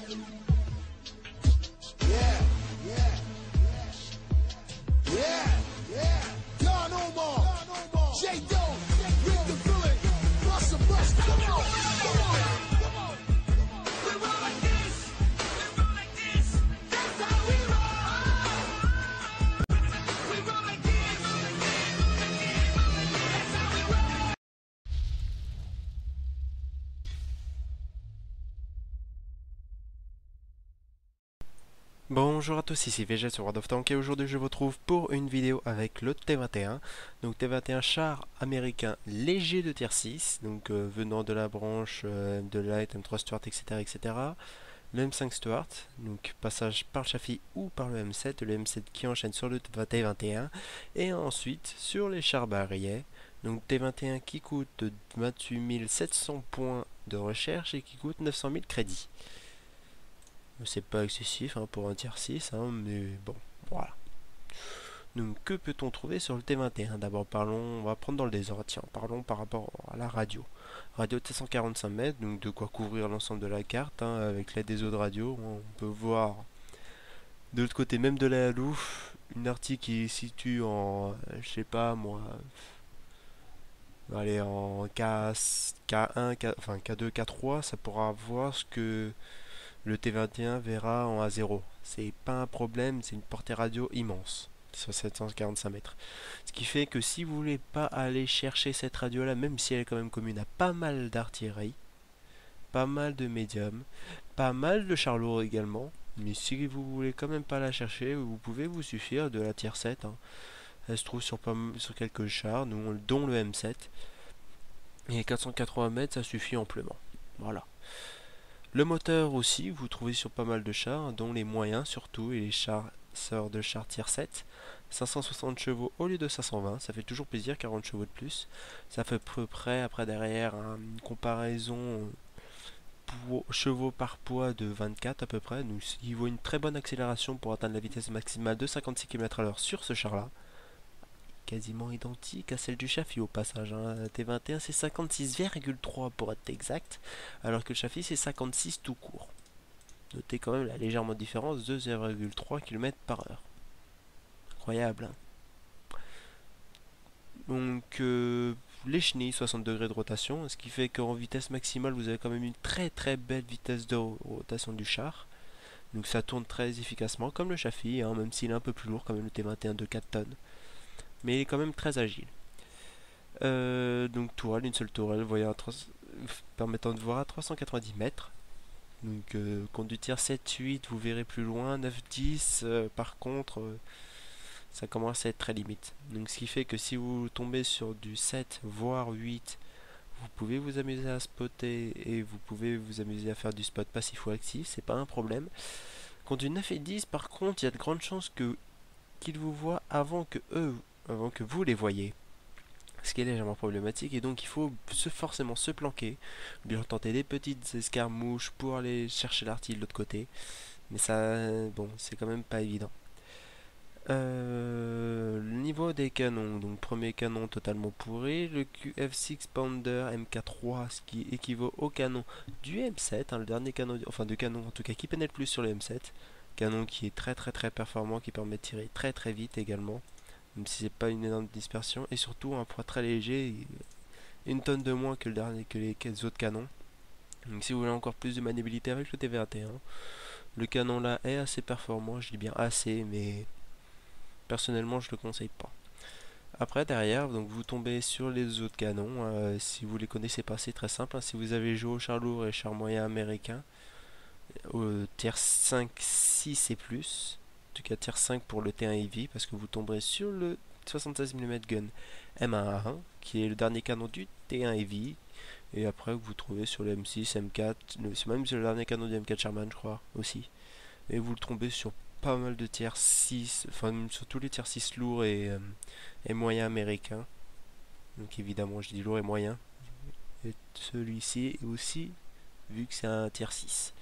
Yeah, yeah, yeah, yeah. Don Omar, J. Doe, Rick the Villain, Busta Bust. Come on, come on, come on. We roll like this, we roll like this. That's how we roll. We roll like this, that's how we roll. Bonjour à tous, ici VG sur World of Tanks et aujourd'hui je vous retrouve pour une vidéo avec le T21. Donc T21 char américain léger de tier 6, donc venant de la branche de Light, M3 Stuart, etc. etc. Le M5 Stuart, donc passage par le Chaffee ou par le M7 qui enchaîne sur le T21 et ensuite sur les chars barrières. Donc T21 qui coûte 28 700 points de recherche et qui coûte 900 000 crédits. C'est pas excessif hein, pour un tier 6, hein, mais bon, voilà. Donc que peut-on trouver sur le T21? D'abord parlons, on va prendre dans le désordre, tiens, parlons par rapport à la radio. Radio de 745 mètres, donc de quoi couvrir l'ensemble de la carte, hein, avec l'aide des autres radios. On peut voir de l'autre côté même de la loupe, une artie qui se situe en, je sais pas moi, allez en K1, enfin K2, K3, ça pourra voir ce que le T21 verra en A0. C'est pas un problème, c'est une portée radio immense sur 745 mètres. Ce qui fait que si vous voulez pas aller chercher cette radio là, même si elle est quand même commune à pas mal d'artillerie, pas mal de médium, pas mal de chars lourds également, mais si vous voulez quand même pas la chercher, vous pouvez vous suffire de la tier 7. Hein. Elle se trouve sur quelques chars, dont le M7. Et 480 mètres, ça suffit amplement. Voilà. Le moteur aussi, vous trouvez sur pas mal de chars, dont les moyens surtout, et les chasseurs de chars tier 7. 560 chevaux au lieu de 520, ça fait toujours plaisir, 40 chevaux de plus. Ça fait à peu près, après derrière, une comparaison chevaux par poids de 24 à peu près. Donc il vaut une très bonne accélération pour atteindre la vitesse maximale de 56 km/h sur ce char-là. Quasiment identique à celle du Chaffee au passage. Hein. T21 c'est 56,3 pour être exact, alors que le Chaffee c'est 56 tout court. Notez quand même la légèrement différence de 0,3 km/h. Incroyable. Hein. Donc les chenilles 60 degrés de rotation, ce qui fait qu'en vitesse maximale vous avez quand même une très très belle vitesse de rotation du char. Donc ça tourne très efficacement comme le Chaffee, hein, même s'il est un peu plus lourd, quand même le T21 de 4 tonnes. Mais il est quand même très agile. Donc tourelle, une seule tourelle permettant de voir à 390 mètres. Donc conduite tier 7-8, vous verrez plus loin, 9-10, par contre ça commence à être très limite. Donc ce qui fait que si vous tombez sur du 7 voire 8, vous pouvez vous amuser à spotter et vous pouvez vous amuser à faire du spot passif ou actif, c'est pas un problème. Contre du 9 et 10 par contre, il y a de grandes chances qu'ils vous voient avant que vous les voyez, ce qui est légèrement problématique, et donc il faut forcément se planquer, bien tenter des petites escarmouches pour aller chercher l'artille de l'autre côté, mais ça, bon, c'est quand même pas évident. Le niveau des canons, donc premier canon totalement pourri, le QF6 Pounder MK3, ce qui équivaut au canon du M7, hein, le dernier canon, enfin de canon en tout cas qui pénètre plus sur le M7, canon qui est très performant, qui permet de tirer très vite également, même si c'est pas une énorme dispersion, et surtout un poids très léger, une tonne de moins que les autres canons. Donc si vous voulez encore plus de maniabilité avec le T21, le canon là est assez performant, je dis bien assez, mais personnellement je le conseille pas. Après derrière, donc vous tombez sur les autres canons, si vous les connaissez pas, c'est très simple, hein. Si vous avez joué au char lourd et char moyen américain, au tier 5, 6 et plus, en tout cas tier 5 pour le T1 Heavy, parce que vous tomberez sur le 76 mm gun M1A1 qui est le dernier canon du T1 Heavy, et après vous trouvez sur le M6, M4, c'est même sur le dernier canon du M4 Sherman je crois aussi, et vous le tombez sur pas mal de tier 6, enfin sur tous les tier 6 lourds et moyens américains. Donc évidemment je dis lourd et moyen, et celui-ci est aussi, vu que c'est un tier 6.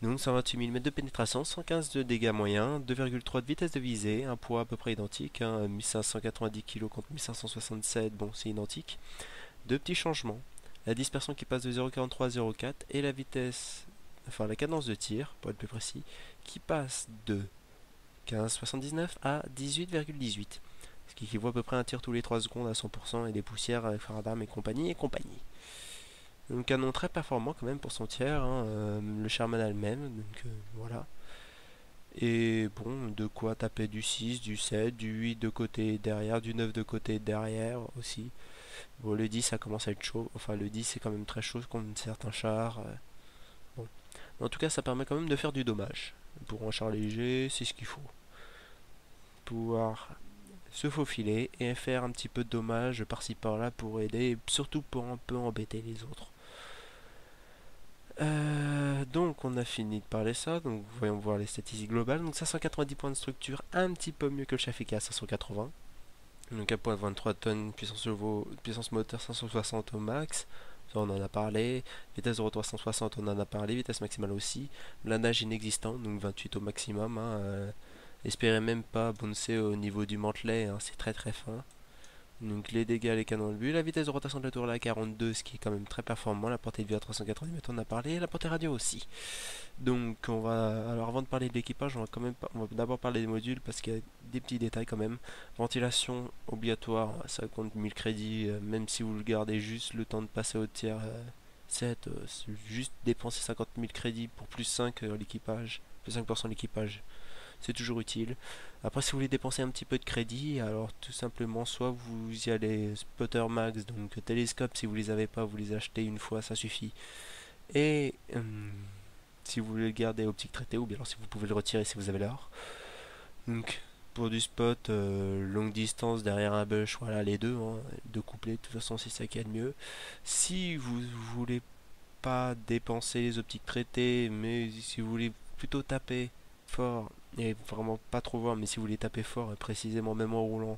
Donc 128 mm de pénétration, 115 de dégâts moyens, 2,3 de vitesse de visée, un poids à peu près identique, hein, 1590 kg contre 1567, bon c'est identique. Deux petits changements, la dispersion qui passe de 0,43 à 0,4 et la vitesse enfin la cadence de tir, pour être plus précis, qui passe de 15,79 à 18,18. Ce qui équivaut à peu près un tir tous les 3 secondes à 100% et des poussières avec phare d'armes et compagnie et compagnie. Un canon très performant quand même pour son tir, hein, le Sherman a le même, donc voilà. Et bon, de quoi taper du 6, du 7, du 8 de côté et derrière, du 9 de côté et derrière aussi. Bon, le 10 ça commence à être chaud, enfin le 10 c'est quand même très chaud contre certains chars. Bon. Mais en tout cas ça permet quand même de faire du dommage. Pour un char léger, c'est ce qu'il faut. Pouvoir se faufiler et faire un petit peu de dommage par-ci par-là pour aider, et surtout pour un peu embêter les autres. Donc on a fini de parler ça, donc voyons voir les statistiques globales. Donc 590 points de structure, un petit peu mieux que le Shafika à 580. Donc 1,23 tonnes, puissance moteur 560 au max, ça on en a parlé. Vitesse de retour 160, on en a parlé. Vitesse maximale aussi. Blindage inexistant, donc 28 au maximum. Hein, espérez même pas bouncer au niveau du mantelet, hein, c'est très très fin. Donc les dégâts, les canons de but, la vitesse de rotation de la tour là à 42, ce qui est quand même très performant, la portée de vue à 390 mètres on en a parlé, et la portée radio aussi. Donc on va, alors avant de parler de l'équipage, on va d'abord parler des modules parce qu'il y a des petits détails quand même. Ventilation obligatoire, ça compte 1000 crédits, même si vous le gardez juste le temps de passer au tiers 7, c'est juste dépenser 50 000 crédits pour plus 5 l'équipage, plus 5% de l'équipage. C'est toujours utile. Après, si vous voulez dépenser un petit peu de crédit, alors tout simplement, soit vous y allez spotter max, donc télescope, si vous les avez pas, vous les achetez une fois, ça suffit. Et si vous voulez le garder optique traité, ou bien alors si vous pouvez le retirer si vous avez l'or. Donc, pour du spot, longue distance derrière un bush, voilà les deux, hein, deux couplets, de toute façon c'est ça qui est de mieux. Si vous voulez pas dépenser les optiques traitées, mais si vous voulez plutôt taper fort et vraiment pas trop voir, mais si vous voulez taper fort et précisément même en roulant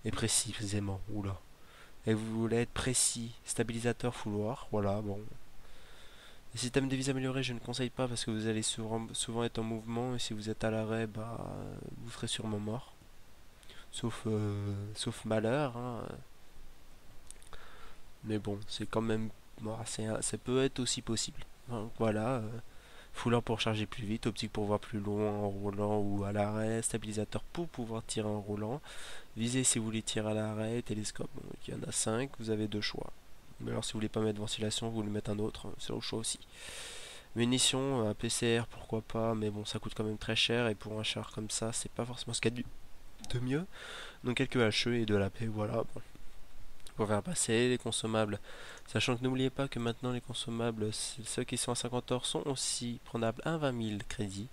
et précisément, oula, et vous voulez être précis, stabilisateur fouloir, voilà, bon. Le système de vis amélioré, je ne conseille pas parce que vous allez souvent être en mouvement et si vous êtes à l'arrêt, bah vous serez sûrement mort, sauf malheur, hein. Mais bon, c'est quand même, bon, ça peut être aussi possible. Donc, voilà. Fouleur pour charger plus vite, optique pour voir plus loin en roulant ou à l'arrêt, stabilisateur pour pouvoir tirer en roulant, visée si vous voulez tirer à l'arrêt, télescope, donc il y en a 5, vous avez deux choix. Mais alors si vous voulez pas mettre ventilation, vous voulez mettre un autre, c'est au choix aussi. Munitions, un PCR pourquoi pas, mais bon ça coûte quand même très cher et pour un char comme ça c'est pas forcément ce qu'il y a de mieux. Donc quelques HE et de la paix, voilà. Bon. Pour faire passer les consommables. Sachant que n'oubliez pas que maintenant les consommables, ceux qui sont à 50 heures sont aussi prenables à 20 000 crédits.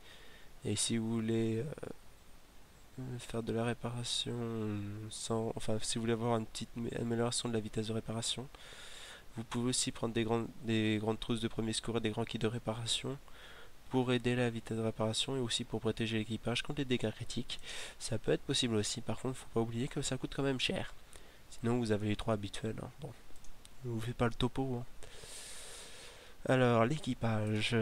Et si vous voulez faire de la réparation sans, enfin si vous voulez avoir une petite amélioration de la vitesse de réparation, vous pouvez aussi prendre des grandes trousses de premier secours et des grands kits de réparation pour aider la vitesse de réparation et aussi pour protéger l'équipage contre les dégâts critiques. Ça peut être possible aussi, par contre faut pas oublier que ça coûte quand même cher. Sinon vous avez les trois habituels, hein. Bon, je vous fais pas le topo, hein. Alors l'équipage, j'ai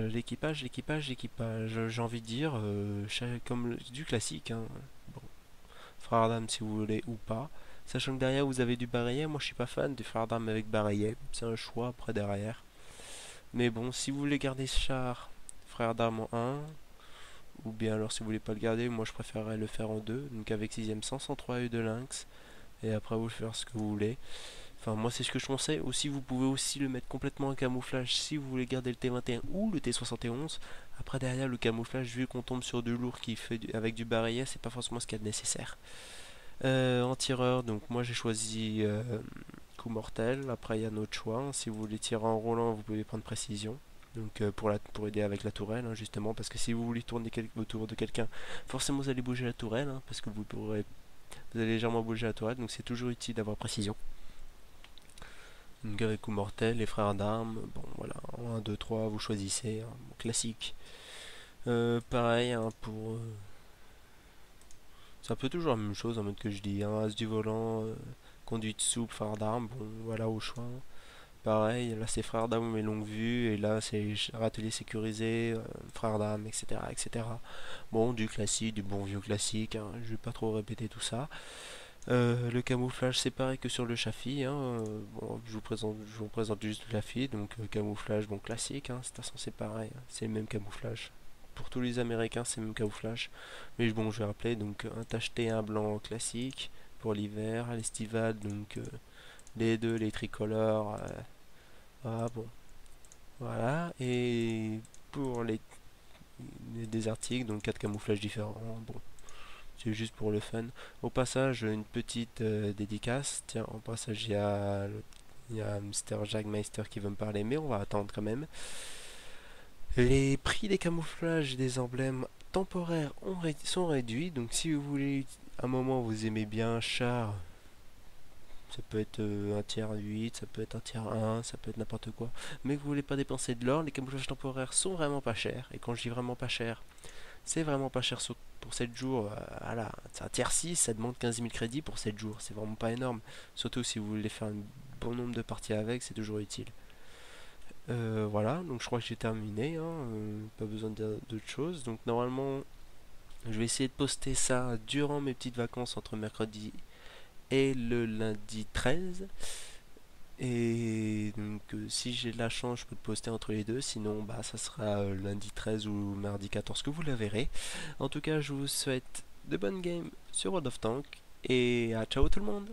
envie de dire, comme du classique, hein. Bon, frère d'armes si vous voulez ou pas. Sachant que derrière vous avez du barillet, moi je suis pas fan du frère d'armes avec barillet, c'est un choix après derrière. Mais bon, si vous voulez garder ce char, frère d'armes en 1, ou bien alors si vous voulez pas le garder, moi je préférerais le faire en 2, donc avec 6ème 103 E de lynx, et après vous faire ce que vous voulez. Enfin, moi, c'est ce que je conseille. Aussi, vous pouvez aussi le mettre complètement en camouflage si vous voulez garder le T21 ou le T71. Après, derrière, le camouflage, vu qu'on tombe sur du lourd qui fait avec du barillet, c'est pas forcément ce qu'il y a de nécessaire. En tireur, donc moi j'ai choisi coup mortel. Après, il y a notre choix, hein. Si vous voulez tirer en roulant, vous pouvez prendre précision. Donc pour aider avec la tourelle, hein, justement, parce que si vous voulez tourner autour de quelqu'un, forcément vous allez bouger la tourelle, hein, parce que vous allez légèrement bouger la tourelle, donc c'est toujours utile d'avoir précision. Donc avec coup mortel, les frères d'armes, bon voilà, 1, 2, 3, vous choisissez, hein, classique. Pareil, hein, c'est un peu toujours la même chose en mode que je dis, hein, as du volant, conduite souple, frères d'armes, bon voilà au choix, hein. Pareil, là c'est frères d'armes mais longue vue, et là c'est râtelier sécurisé, frères d'armes, etc., etc. Bon, du classique, du bon vieux classique, hein, je vais pas trop répéter tout ça. Le camouflage c'est pareil que sur le Chafi, hein. Bon, je vous présente juste le Chafi, donc camouflage bon classique, hein. De toute façon c'est pareil, hein. C'est le même camouflage. Pour tous les Américains c'est le même camouflage. Mais bon, je vais rappeler, donc un tacheté, un blanc classique pour l'hiver, l'estival, donc les deux, les tricolores, ah bon, voilà. Et pour des articles, donc quatre camouflages différents, bon, c'est juste pour le fun. Au passage, une petite dédicace. Tiens, au passage, il y a Mr. Jagmeister qui veut me parler, mais on va attendre quand même. Les prix des camouflages et des emblèmes temporaires sont réduits. Donc, si vous voulez, à un moment, vous aimez bien un char, ça peut être un tiers 8, ça peut être un tiers 1, ça peut être n'importe quoi. Mais que vous voulez pas dépenser de l'or, les camouflages temporaires sont vraiment pas chers. Et quand je dis vraiment pas cher, c'est vraiment pas cher pour 7 jours. Voilà, c'est un tiers 6, ça demande 15 000 crédits pour 7 jours. C'est vraiment pas énorme. Surtout si vous voulez faire un bon nombre de parties avec, c'est toujours utile. Voilà, donc je crois que j'ai terminé, hein, pas besoin de dire d'autres choses. Donc normalement, je vais essayer de poster ça durant mes petites vacances entre mercredi et le lundi 13. Et donc si j'ai de la chance, je peux le poster entre les deux. Sinon, bah ça sera lundi 13 ou mardi 14 que vous la verrez. En tout cas, je vous souhaite de bonnes games sur World of Tanks. Et à ciao tout le monde!